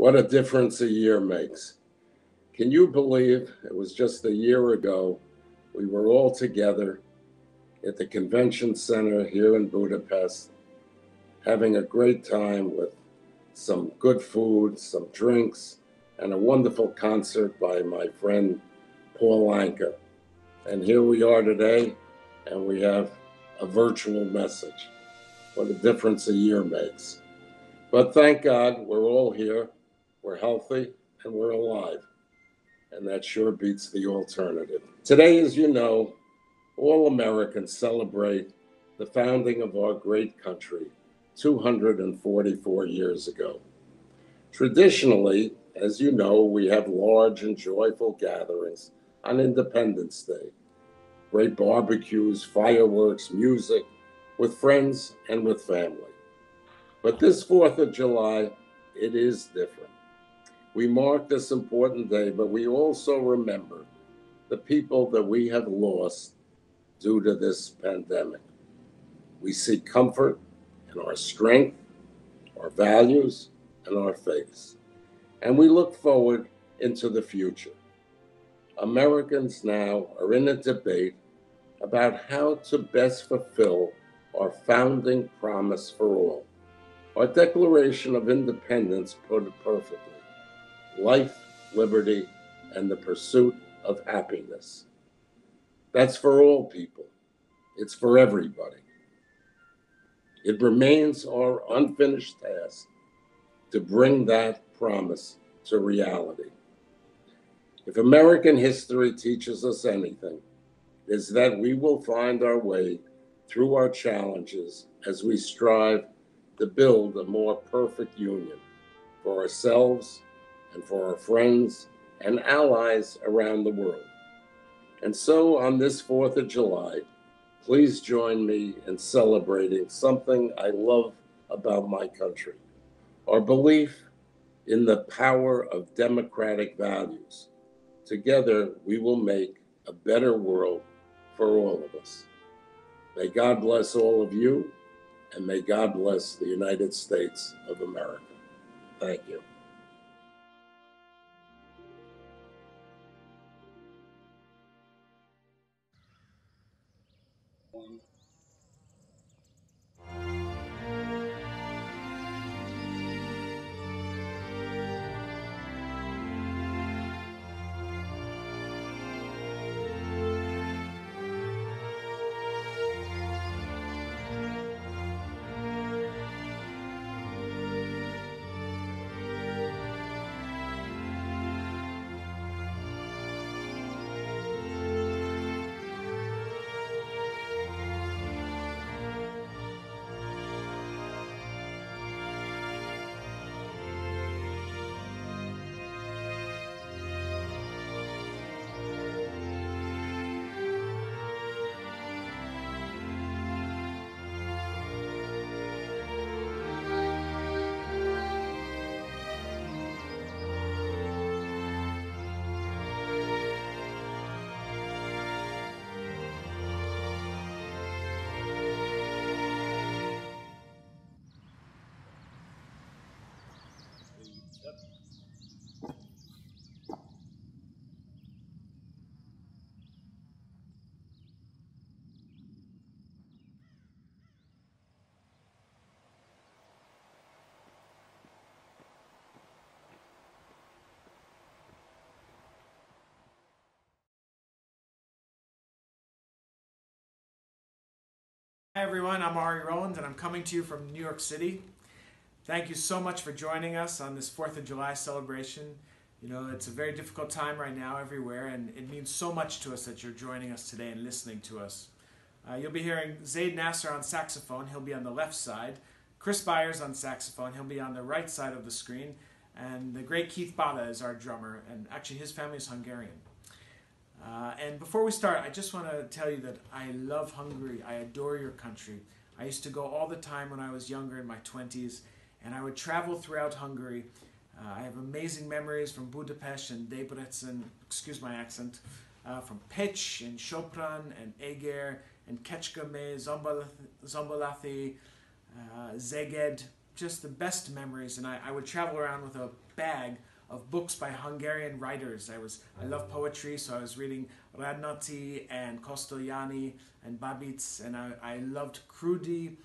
What a difference a year makes. Can you believe it was just a year ago we were all together at the convention center here in Budapest, having a great time with some good food, some drinks, and a wonderful concert by my friend Paul Anka. And here we are today, and we have a virtual message. What a difference a year makes. But thank God we're all here, we're healthy, and we're alive. And that sure beats the alternative. Today, as you know, all Americans celebrate the founding of our great country 244 years ago. Traditionally, as you know, we have large and joyful gatherings on Independence Day. Great barbecues, fireworks, music, with friends and with family. But this 4th of July, it is different. We mark this important day, but we also remember the people that we have lost due to this pandemic. We seek comfort in our strength, our values, and our faiths. And we look forward into the future. Americans now are in a debate about how to best fulfill our founding promise for all. Our Declaration of Independence put it perfectly: life, liberty, and the pursuit of happiness. That's for all people. It's for everybody. It remains our unfinished task to bring that promise to reality. If American history teaches us anything, it's that we will find our way through our challenges as we strive to build a more perfect union for ourselves and for our friends and allies around the world. And so on this 4th of July, please join me in celebrating something I love about my country: our belief in the power of democratic values. Together, we will make a better world for all of us. May God bless all of you, and may God bless the United States of America. Thank you. Hi everyone, I'm Ari Roland and I'm coming to you from New York City. Thank you so much for joining us on this 4th of July celebration. You know, it's a very difficult time right now everywhere, and it means so much to us that you're joining us today and listening to us. You'll be hearing Zaid Nasser on saxophone, he'll be on the left side. Chris Byers on saxophone, he'll be on the right side of the screen. And the great Keith Bada is our drummer, and actually his family is Hungarian. And before we start, I just want to tell you that I love Hungary. I adore your country. I used to go all the time when I was younger, in my 20s, and I would travel throughout Hungary. I have amazing memories from Budapest and Debrecen, excuse my accent, from Pécs and Sopron and Eger and Kecskemét, Zombaláthi, Szeged, just the best memories, and I would travel around with a bag of books by Hungarian writers. I love poetry, so I was reading Radnóti and Kosztolyányi and Babits, and I loved Krudi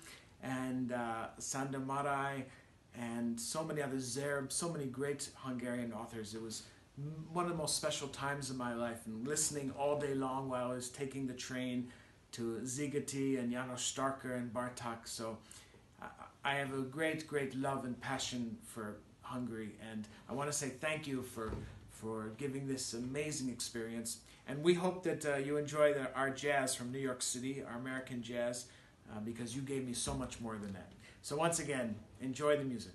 and Sandamarai and so many others, Zerb, so many great Hungarian authors. It was one of the most special times of my life, and listening all day long while I was taking the train to Szigeti and János Starker and Bartók. So I have a great love and passion for Hungary, and I want to say thank you for giving this amazing experience. And we hope that you enjoy our jazz from New York City, our American jazz, because you gave me so much more than that. So once again, enjoy the music.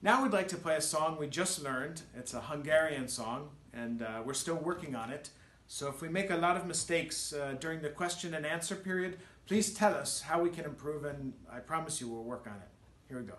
Now we'd like to play a song we just learned. It's a Hungarian song, and we're still working on it. So if we make a lot of mistakes during the question and answer period, please tell us how we can improve, and I promise you we'll work on it. Here we go.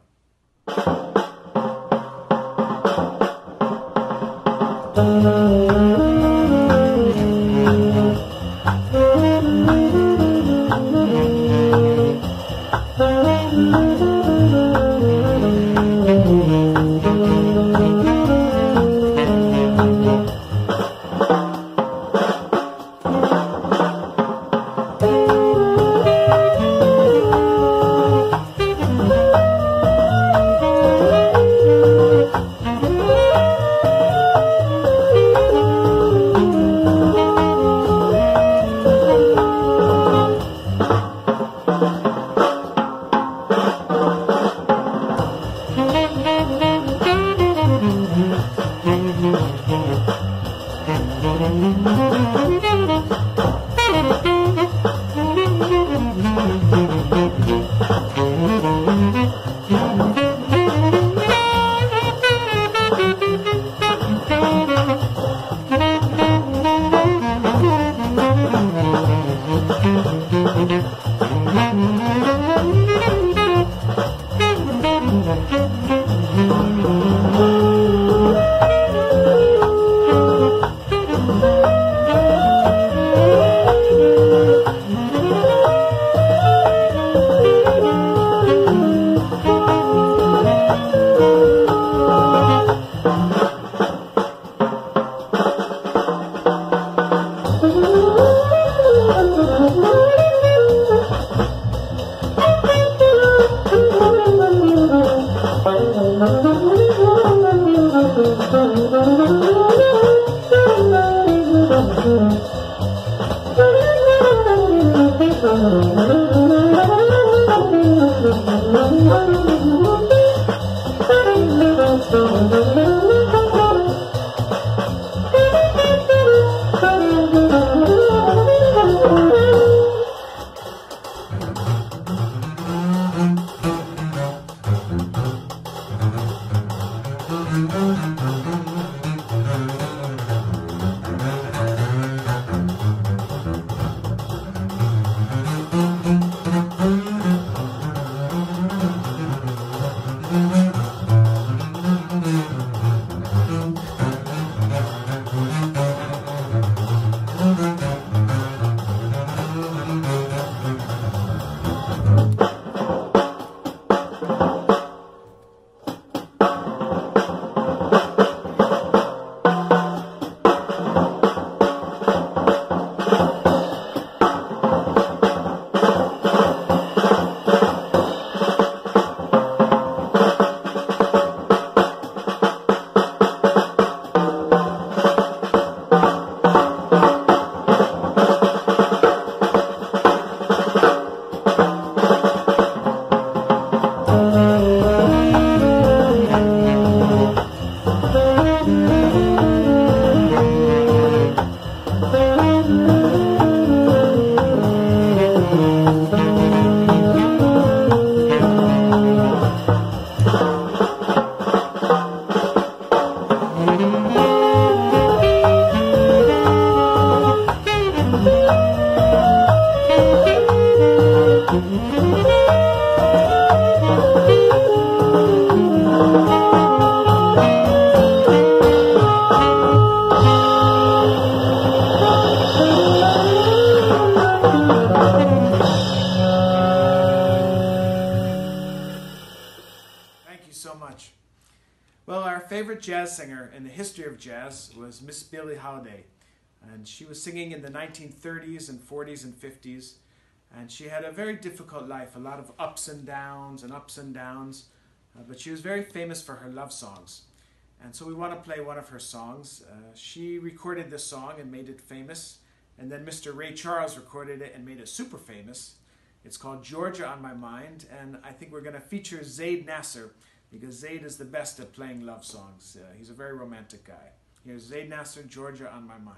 Jazz singer in the history of jazz was Miss Billie Holiday, and she was singing in the 1930s and 40s and 50s, and she had a very difficult life, a lot of ups and downs, but she was very famous for her love songs, and so we want to play one of her songs. She recorded this song and made it famous, and then Mr. Ray Charles recorded it and made it super famous. It's called Georgia on My Mind, and I think we're going to feature Zaid Nasser, because Zaid is the best at playing love songs. He's a very romantic guy. Here's Zaid Nasser, Georgia on My Mind.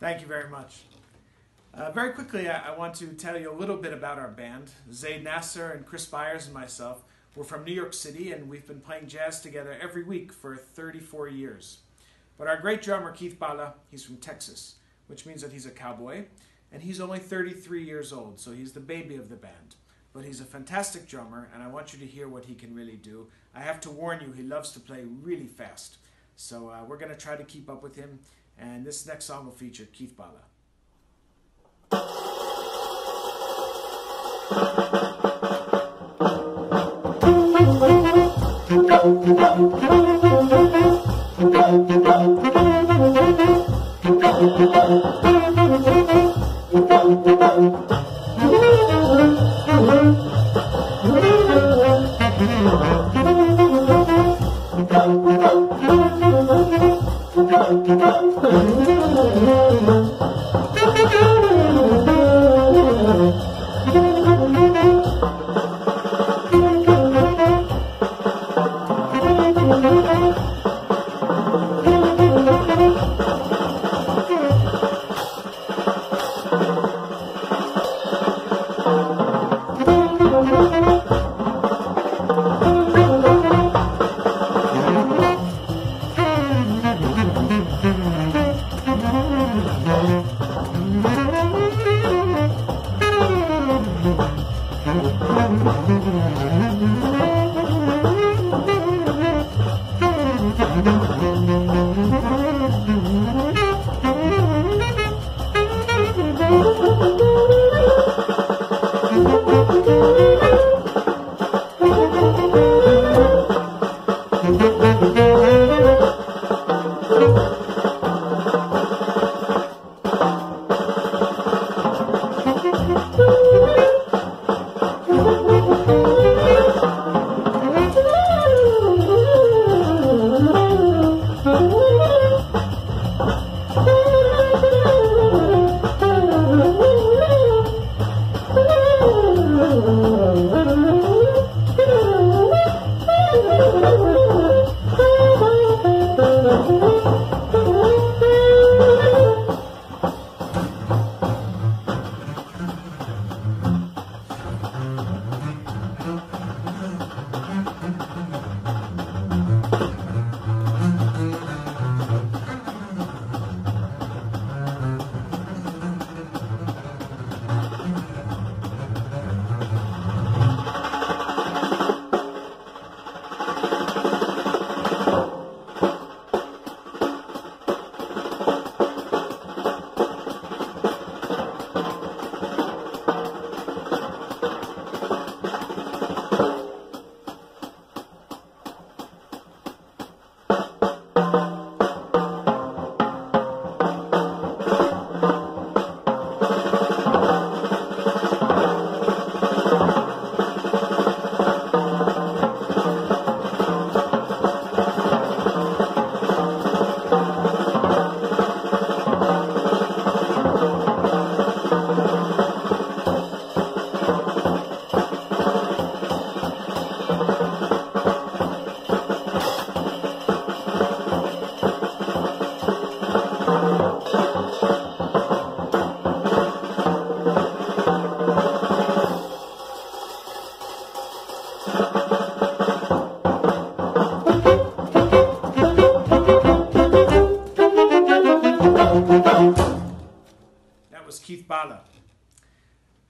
Thank you very much. Very quickly, I want to tell you a little bit about our band. Zaid Nasser and Chris Byers and myself, we're from New York City, and we've been playing jazz together every week for 34 years. But our great drummer, Keith Bala, he's from Texas, which means that he's a cowboy, and he's only 33 years old, so he's the baby of the band. But he's a fantastic drummer, and I want you to hear what he can really do. I have to warn you, he loves to play really fast. So we're going to try to keep up with him, and this next song will feature Keith Bala.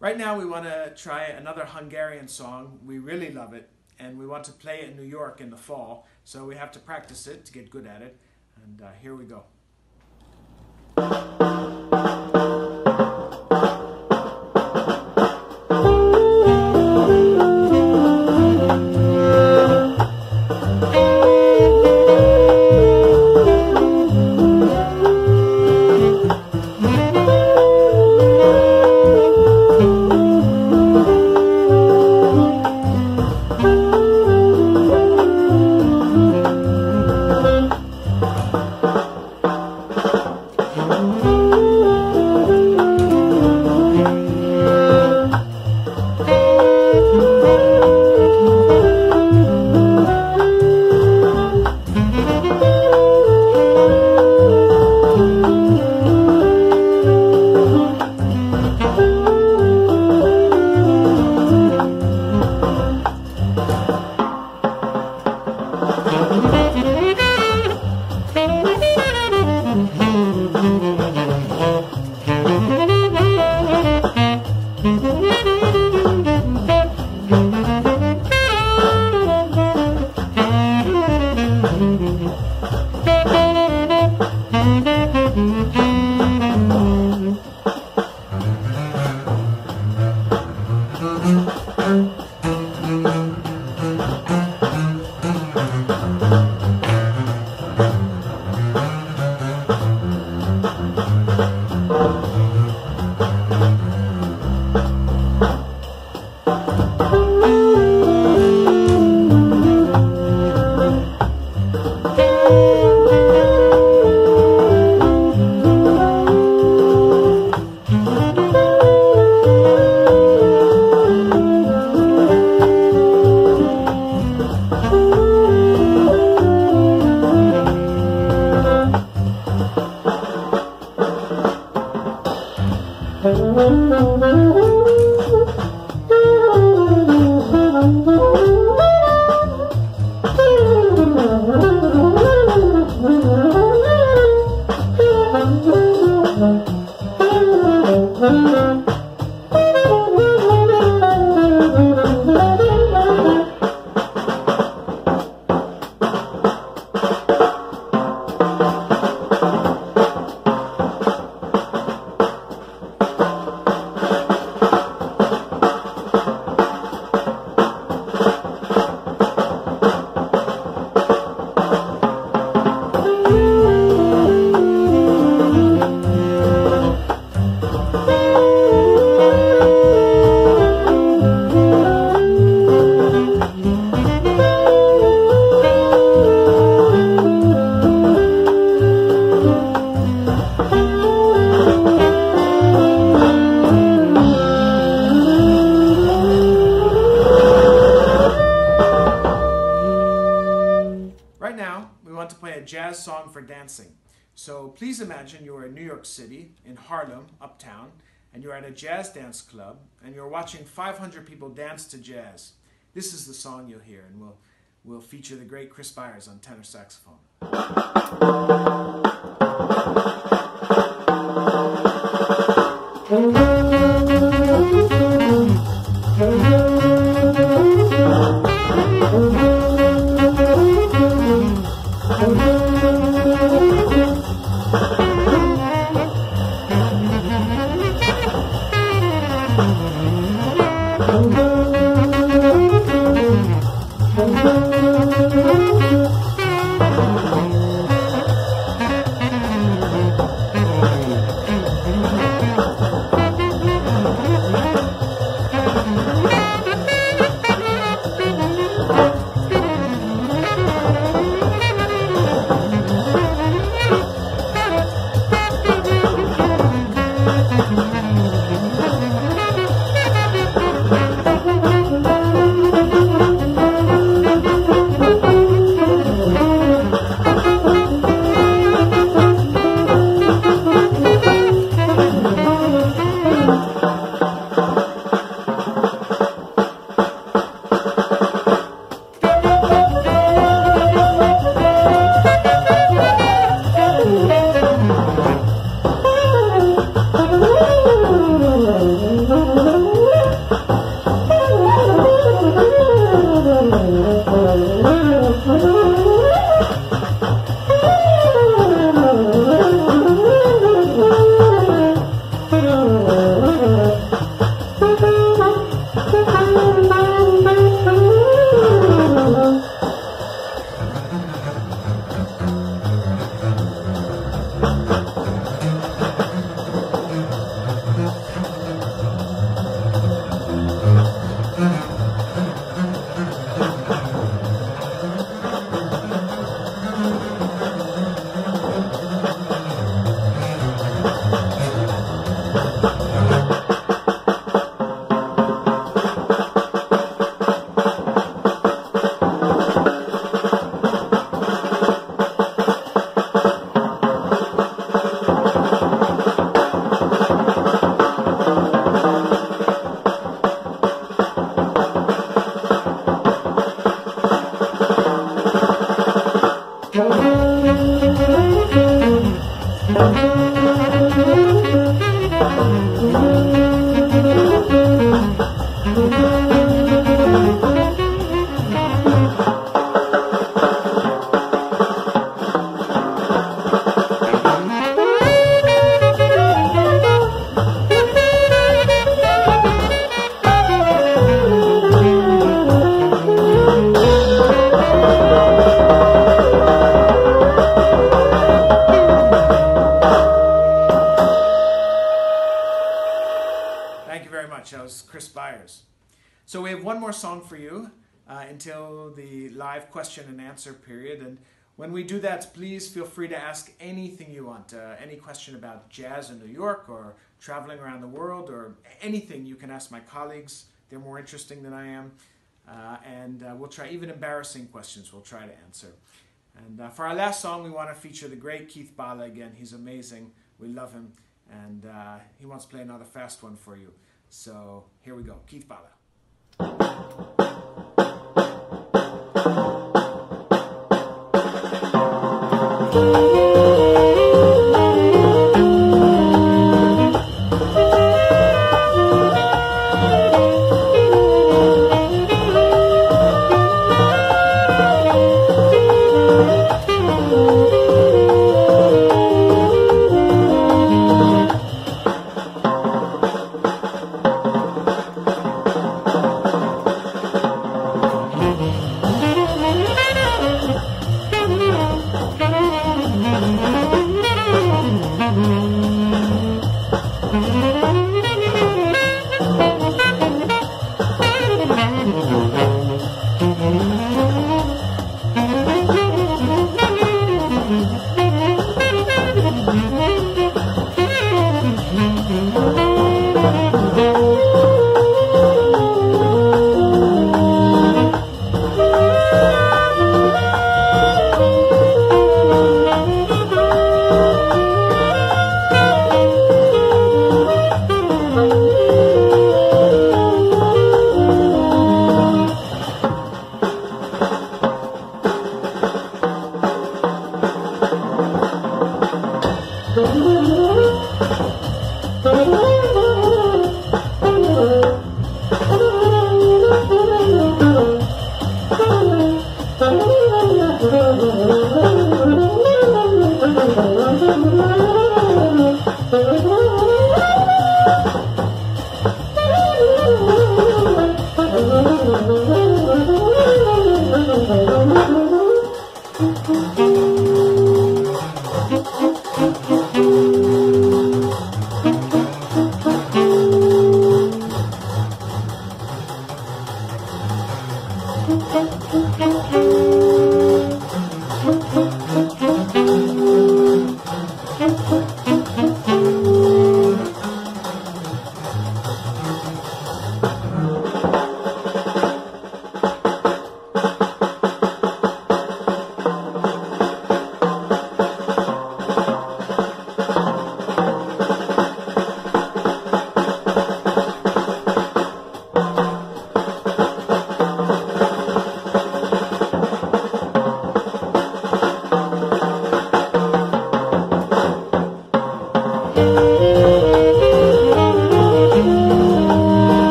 Right now we want to try another Hungarian song. We really love it, and we want to play it in New York in the fall, so we have to practice it to get good at it, and here we go. Jazz song for dancing. So please imagine you're in New York City, in Harlem, uptown, and you're at a jazz dance club, and you're watching 500 people dance to jazz. This is the song you'll hear, and we'll feature the great Chris Byers on tenor saxophone. So we have one more song for you until the live question and answer period. And when we do that, please feel free to ask anything you want. Any question about jazz in New York or traveling around the world or anything you can ask my colleagues. They're more interesting than I am. We'll try, even embarrassing questions, we'll try to answer. And for our last song, we want to feature the great Keith Bala again. He's amazing. We love him. and he wants to play another fast one for you. So here we go, Keith Bala.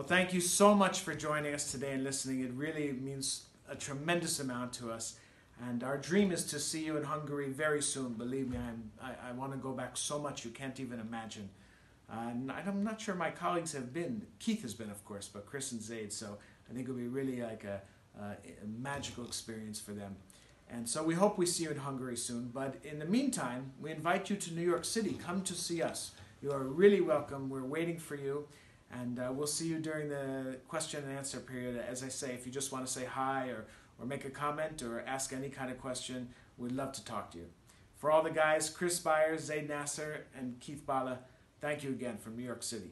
Thank you so much for joining us today and listening. It really means a tremendous amount to us. And our dream is to see you in Hungary very soon. Believe me, I want to go back so much you can't even imagine. And I'm not sure my colleagues have been. Keith has been, of course, but Chris and Zaid. So I think it'll be really like a magical experience for them. And so we hope we see you in Hungary soon. But in the meantime, we invite you to New York City. Come to see us. You are really welcome. We're waiting for you. And we'll see you during the question and answer period. As I say, if you just want to say hi or make a comment or ask any kind of question, we'd love to talk to you. For all the guys, Chris Byers, Zaid Nasser, and Keith Bala, thank you again from New York City.